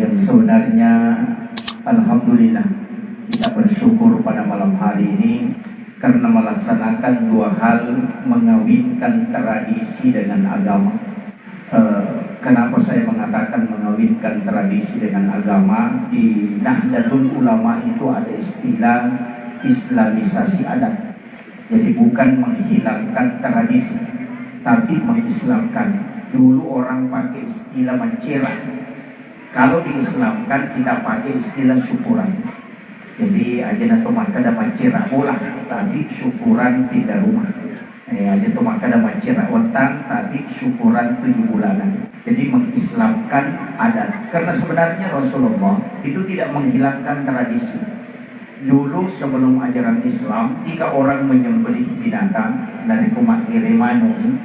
yang sebenarnya alhamdulillah kita bersyukur pada malam hari ini karena melaksanakan dua hal, mengawinkan tradisi dengan agama. Kenapa saya mengatakan mengawinkan tradisi dengan agama? Di Nahdlatul Ulama itu ada istilah Islamisasi adat. Jadi bukan menghilangkan tradisi, tapi mengislamkan. Dulu orang pakai istilah mencerah. Kalau diislamkan kita pakai istilah syukuran. Jadi aja tu maka ada mencerah bola, tapi syukuran tidak rumah. Aja tu maka ada mencerah wetang, tapi syukuran 7 bulanan. Jadi mengislamkan adat. Karena sebenarnya Rasulullah itu tidak menghilangkan tradisi. Dulu sebelum ajaran Islam, jika orang menyembelih binatang dari kumat Remanu,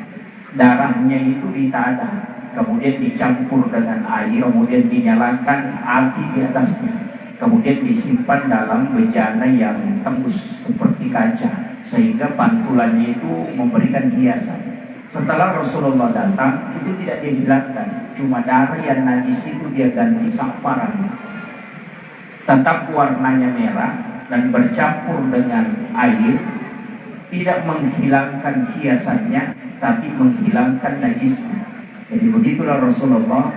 darahnya itu ditadah, kemudian dicampur dengan air, kemudian dinyalakan api di atasnya, kemudian disimpan dalam bejana yang tembus seperti kaca, sehingga pantulannya itu memberikan hiasan. Setelah Rasulullah datang, itu tidak dihilangkan, cuma darah yang najis itu dia ganti safaran. Tetap warnanya merah dan bercampur dengan air, tidak menghilangkan hiasannya, tapi menghilangkan najisnya. Jadi begitulah Rasulullah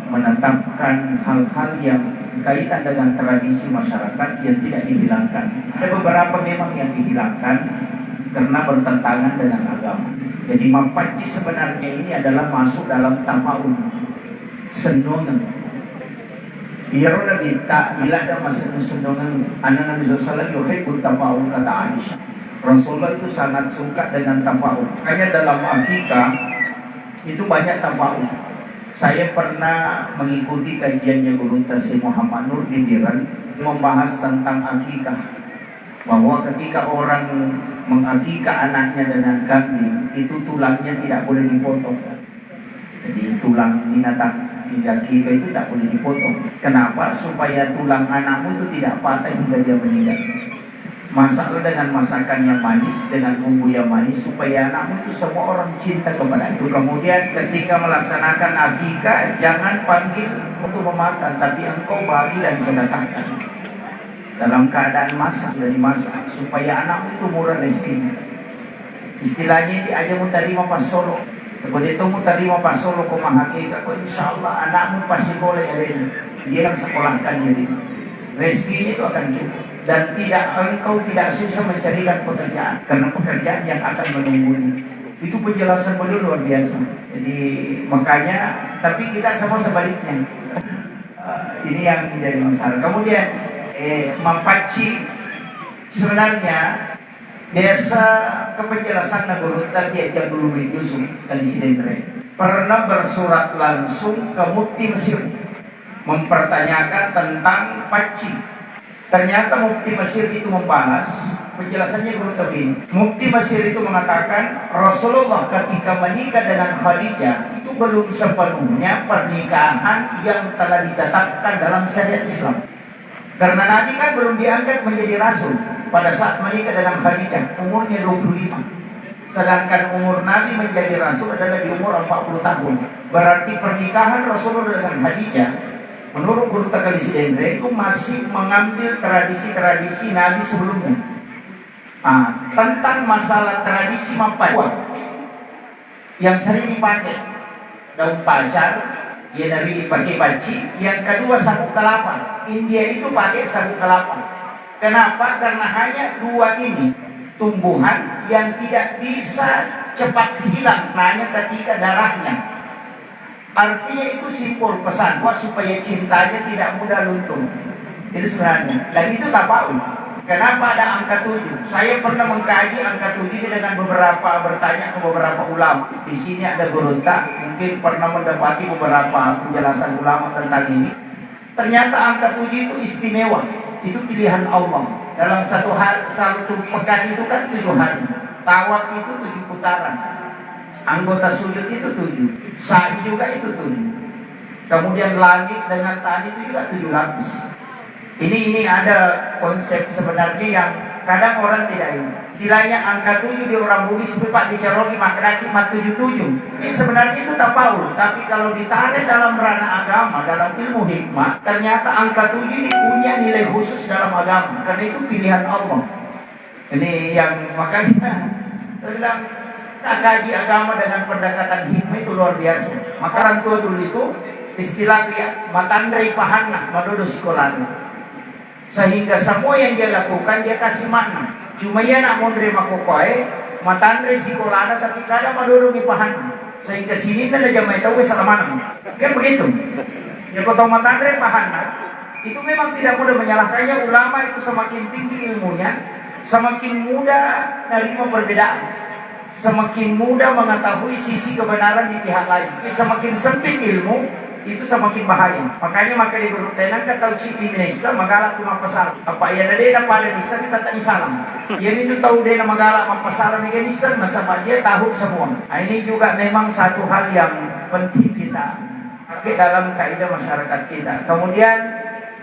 menetapkan hal-hal yang kaitan dengan tradisi masyarakat yang tidak dihilangkan. Ada beberapa memang yang dihilangkan karena bertentangan dengan agama. Jadi mampaci sebenarnya ini adalah masuk dalam tafaul, senongan. Biar Nabi tak ilah dan masuk senongan. Anak Nabi SAW yuhibbut tafaul, kata Aisyah. Rasulullah itu sangat suka dengan tafaul. Hanya dalam akikah itu banyak tafaul. Saya pernah mengikuti kajiannya Guru Tasir Muhammad Nur di Diran, membahas tentang akikah, bahwa ketika orang mengakikah anaknya dengan kambing, itu tulangnya tidak boleh dipotong. Jadi tulang binatang akikah itu tidak boleh dipotong. Kenapa? Supaya tulang anakmu itu tidak patah hingga dia meninggal. Masaklah dengan masakan yang manis, dengan bumbu yang manis, supaya anakmu itu semua orang cinta kepada itu. Kemudian ketika melaksanakan akikah, jangan panggil untuk memakan, tapi engkau bagi dan sedekahkan. Dalam keadaan masak dan dimasak, supaya anakmu itu murah rezekinya. Istilahnya ini aja mau terima pas solo. Kalau dia mau terima pas solo kau mahakikah, kau insya Allah anakmu pasti boleh ada. Dia yang sekolahkan jadi rezekinya itu akan cukup. Dan engkau tidak susah mencarikan pekerjaan, karena pekerjaan yang akan menunggu. Itu penjelasan beliau luar biasa. Jadi makanya, tapi kita semua sebaliknya. Ini yang menjadi masalah. Kemudian mampaci sebenarnya biasa kepenjelasan Nagoro tadi aja dulu Yusuf kali Sidendre pernah bersurat langsung ke Mufti Mesir mempertanyakan tentang paci. Ternyata Mufti Mesir itu membalas, penjelasannya begini. Mufti Mesir itu mengatakan Rasulullah ketika menikah dengan Khadijah itu belum sepenuhnya pernikahan yang telah ditetapkan dalam syariat Islam. Karena Nabi kan belum diangkat menjadi Rasul pada saat menikah dengan Khadijah, umurnya 25. Sedangkan umur Nabi menjadi Rasul adalah di umur 40 tahun. Berarti pernikahan Rasulullah dengan Khadijah menurut Guru Takalisi Dendre itu masih mengambil tradisi-tradisi Nabi sebelumnya. Tentang masalah tradisi mampaci yang sering dipakai daun pacar, ya dari pakai panci. Yang kedua sabuk kelapa. India itu pakai sabuk kelapa. Kenapa? Karena hanya dua ini tumbuhan yang tidak bisa cepat hilang hanya ketika darahnya. Artinya itu simbol pesan supaya cintanya tidak mudah luntur. Itu sebenarnya. Dan itu tapaul. Kenapa ada angka 7? Saya pernah mengkaji angka 7 ini dengan bertanya ke beberapa ulama. Di sini ada Gurunta, mungkin pernah mendapati beberapa penjelasan ulama tentang ini. Ternyata angka 7 itu istimewa. Itu pilihan Allah. Dalam satu pekan itu kan 7 hari. Tawaf itu 7 putaran. Anggota sujud itu 7. Sa'i juga itu 7. Kemudian langit dengan tadi itu juga 7 lapis. Ini ada konsep sebenarnya yang kadang orang tidak ini. Silanya angka 7 di orang Bugis Pak dicerogi makraki 77. Ini sebenarnya itu tak paul, tapi kalau ditarik dalam ranah agama, dalam ilmu hikmah, ternyata angka 7 ini punya nilai khusus dalam agama. Karena itu pilihan Allah. Ini yang makanya saya bilang, tak kaji agama dengan pendekatan hikmah itu luar biasa. Maka orang tua dulu itu istilahnya matandai pahana madodo sekolah. Sehingga semua yang dia lakukan dia kasih makna. Cuma ya nak mau terima kokoe, matandre sekolah tapi kadang madodo ni pahana. Sehingga sini kan aja mai tahu salamana. Kan begitu. Ya kau tahu matandre pahana, itu memang tidak mudah menyalahkannya. Ulama itu semakin tinggi ilmunya, semakin mudah menerima perbedaan, semakin mudah mengetahui sisi kebenaran di pihak lain. Semakin sempit ilmu, itu semakin bahaya. Makanya maka di bertenang kata uci Indonesia magala cuma pasal. Apa ya ada dia pada bisa kita tak disalam. Yang itu tahu dia magala mapasalam ni ganisa masa dia tahu semua. Nah, ini juga memang satu hal yang penting kita pakai dalam kaidah masyarakat kita. Kemudian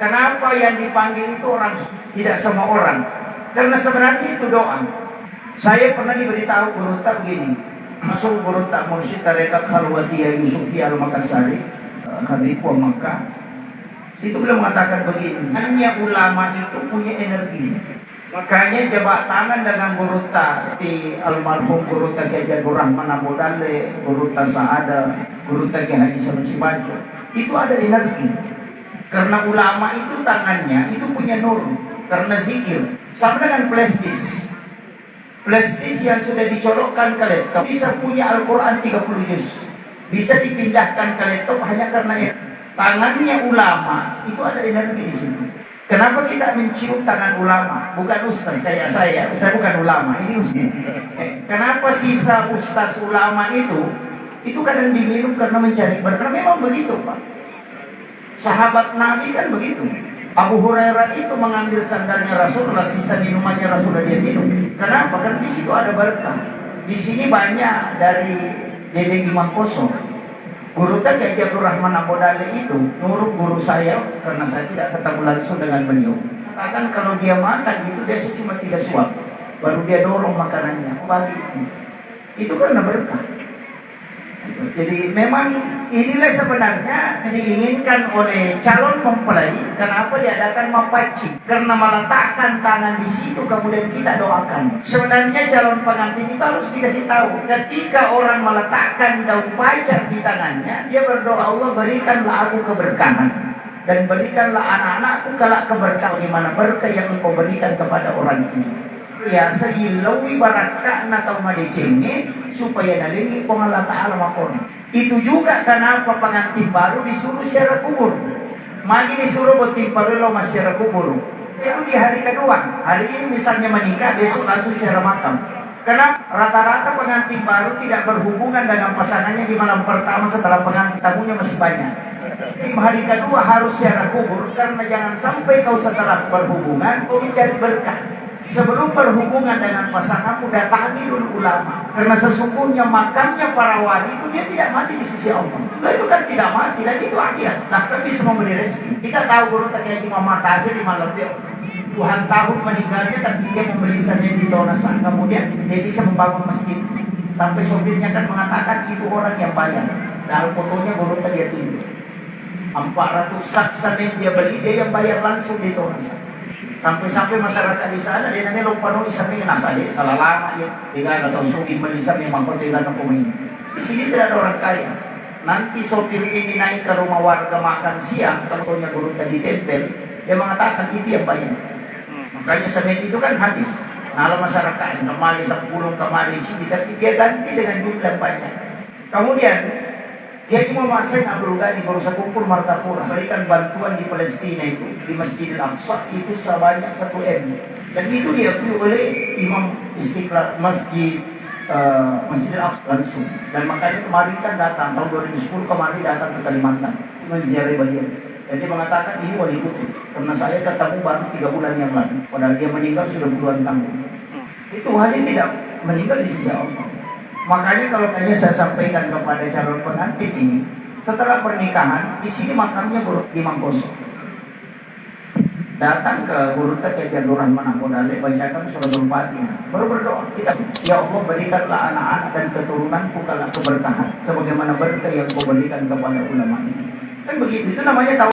kenapa yang dipanggil itu orang tidak semua orang? Karena sebenarnya itu doa. Saya pernah diberitahu guru tak begini. Masuk guru tak mursyid tarekat Khalwatiyah Yusufi Al-Makassari Khalifa Makkah itu beliau mengatakan begini, hanya ulama itu punya energi. Makanya jabat tangan dengan Guruta si almarhum Guruta Kiai Jadul Rahman Abu Dale, Guruta Saada, Guruta Kiai Haji Sanusi Bajo, itu ada energi. Karena ulama itu tangannya itu punya nur, karena zikir. Sama dengan plastis. Plastis yang sudah dicolokkan ke laptop bisa punya Al-Quran 30 juz. Bisa dipindahkan ke laptop hanya karena tangannya ulama itu ada energi di sini. Kenapa kita mencium tangan ulama? Bukan ustaz kayak saya bukan ulama, ini ustaz. Kenapa sisa ustaz ulama itu kadang diminum karena mencari berkah? Memang begitu Pak. Sahabat Nabi kan begitu. Abu Hurairah itu mengambil sandalnya Rasulullah, sisa minumannya Rasulullah dia minum. Kenapa? Karena di situ ada berkah. Di sini banyak dari Dede Imam Koso. Guru Kiai Jadul Rahman Abu Dale itu nurut guru saya karena saya tidak ketemu langsung dengan beliau. Katakan kalau dia makan itu dia cuma 3 suap, baru dia dorong makanannya bagi itu karena berkah. Jadi memang inilah sebenarnya diinginkan oleh calon mempelai. Kenapa diadakan mapaci? Karena meletakkan tangan di situ kemudian kita doakan. Sebenarnya calon pengantin itu harus dikasih tahu. Ketika orang meletakkan daun pacar di tangannya, dia berdoa, Allah berikanlah aku keberkahan dan berikanlah anak-anakku kelak keberkahan. Bagaimana berkah yang engkau berikan kepada orang ini? Ya segilawi barakah atau madecenge supaya nalingi Allah Ta'ala makona. Itu juga kenapa pengantin baru disuruh secara kubur. Magi disuruh bertimpa lo secara kubur. Itu di hari kedua. Hari ini misalnya menikah, besok langsung secara makam. Karena rata-rata pengantin baru tidak berhubungan dengan pasangannya di malam pertama setelah pengantin tamunya masih banyak. Di hari kedua harus secara kubur karena jangan sampai kau setelah berhubungan kau mencari berkah. Sebelum berhubungan dengan pasanganmu datangi dulu ulama. Karena sesungguhnya makamnya para wali itu dia tidak mati di sisi Allah. Nah, itu kan tidak mati dan itu akhirat. Nah, kan bisa memberi rezeki. Kita tahu guru Kiai Muhammad Tahir 5 lebih Tuhan tahun meninggalnya tapi dia membeli semen di Tonasan. Kemudian dia bisa membangun masjid. Sampai sopirnya kan mengatakan itu orang yang bayar. Dalam fotonya guru dia tunjuk 400 sak semen dia beli, dia yang bayar langsung di Tonasan. Sampai masyarakat di sana dia namanya lupa nung isang may nasa dia salah lama ya tinggal atau sugi malisam yang mangkotigan ng kumain. Di sini tidak ada orang kaya. Nanti sopir ini naik ke rumah warga makan siang, kalau nya guru tadi tempel, dia mengatakan itu yang banyak. Makanya semen itu kan habis. Nah, masyarakat kembali 10 kembali sini, tapi dia ganti dengan jumlah banyak. Kemudian dia cuma masih Abdul Ghani baru sekumpul Martapura berikan bantuan di Palestina itu di Masjidil Aqsa itu sebanyak 1 M dan itu diakui oleh Imam Istiqlal Masjidil Aqsa langsung. Dan makanya kemarin kan datang tahun 2010 kemarin datang ke Kalimantan menziarahi beliau. Dan dia mengatakan ini wali kutub karena saya ketemu baru 3 bulan yang lalu. Padahal dia meninggal sudah puluhan tahun. Itu wali tidak meninggal di sisi Allah. Makanya kalau tanya saya sampaikan kepada calon pengantin ini, setelah pernikahan di sini makamnya Imam Koso. datang ke guru kita Jalur Rahman Apodale, bacakan suratul Fatihah, baru berdoa kita, ya Allah berikanlah anak-anak dan keturunanku kala keberkahan sebagaimana berkah yang kau berikan kepada ulama ini. Kan begitu, itu namanya tahu.